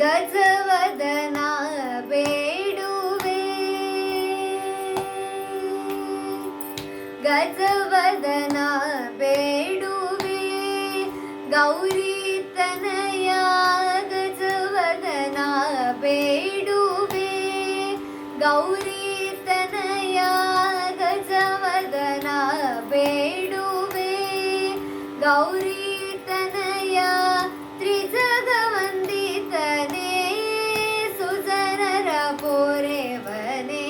ಗಜವದನ ಬೇಡುವೆ ಗಜವದನ ಬೇಡುವೆ ಗೌರಿ ತನಯ ಗಜವದನ ಬೇಡುವೆ ಗೌರಿ ತನಯ ಗಜವದನ ಬೇಡುವೆ ಗೌರಿ ತನಯ ತ್ರಿಜಗವಂದಿತನೇ ಸುಜನರ ಪೋರೆವನೇ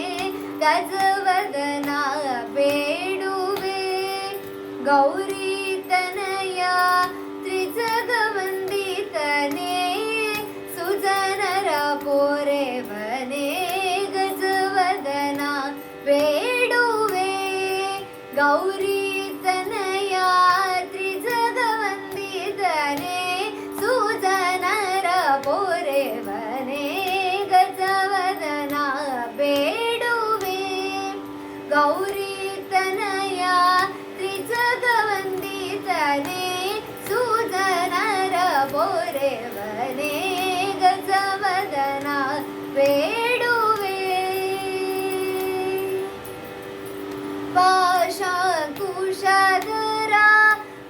ಗಜವದನ ಬೇಡುವೆ ಗೌರಿ ತನಯ ತ್ರಿಜಗವಂದಿತನೇ ಸುಜನರ ಪೋರೆವನೇ ಗಜವದನ ಬೇಡುವೆ ಗೌರಿ ತನಯ ತ್ರಿಜಗವಂದಿತನೇ ಸುಜನರ ಪೋರೆವನೇ ಗಜವದನ ಬೇಡುವೆ ಗೌರಿ ತನಯ ತ್ರಿಜಗವಂದಿತನೇ ಸುಜನರ ಪೋರೆವನೇ ಗಜವದನ ಬೇಡುವೆ ಪಾಶಾಂಕುಶಧರ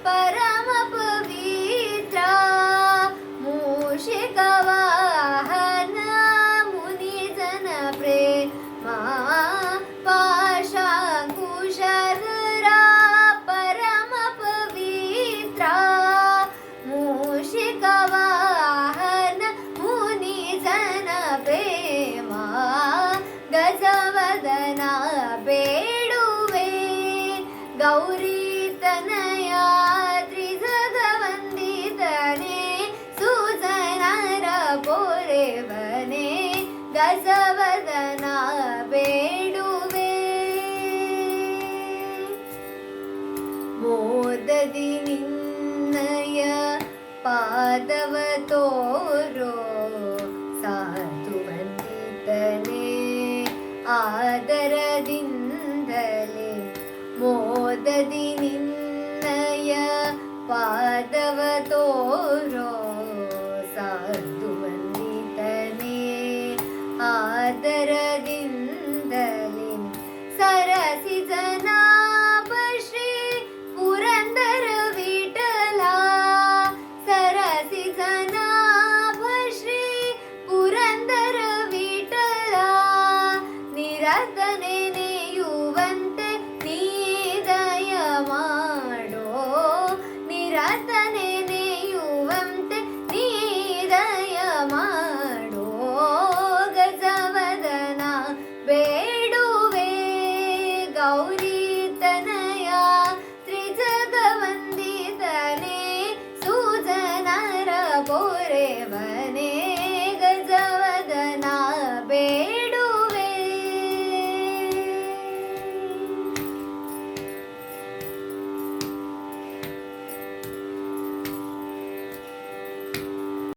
ಪರಮ ಪವಿತ್ರ ಮೂಷಿಕ ವಾಹನ ಮುನಿ ಜನ ಪ್ರೇಮ ಪಾಶಾಂಕುಶಧರ ಪರಮ ಪವಿತ್ರ ಮೂಷಿಕ ವಾಹನ ಮುನಿ ಜನ ಪ್ರೇಮ ಗಜವದನ ಬೇಡುವೆ ಗೌರಿ ತನಯ ತ್ರಿಜಗವಂದಿತನೇ ಸುಜನರ ಪೋರೆವನೇ ಗಜವದನ ಬೇಡುವೆ ಮೋದದಿ ನಿನ್ನಯ ಪಾದವ ತೋರೋ ಸಾಧುವಂದಿತನೇ ಆದರದಿಂದಲೇ ಮೋದದಿ ನಿನ್ನಯ ಪಾದವ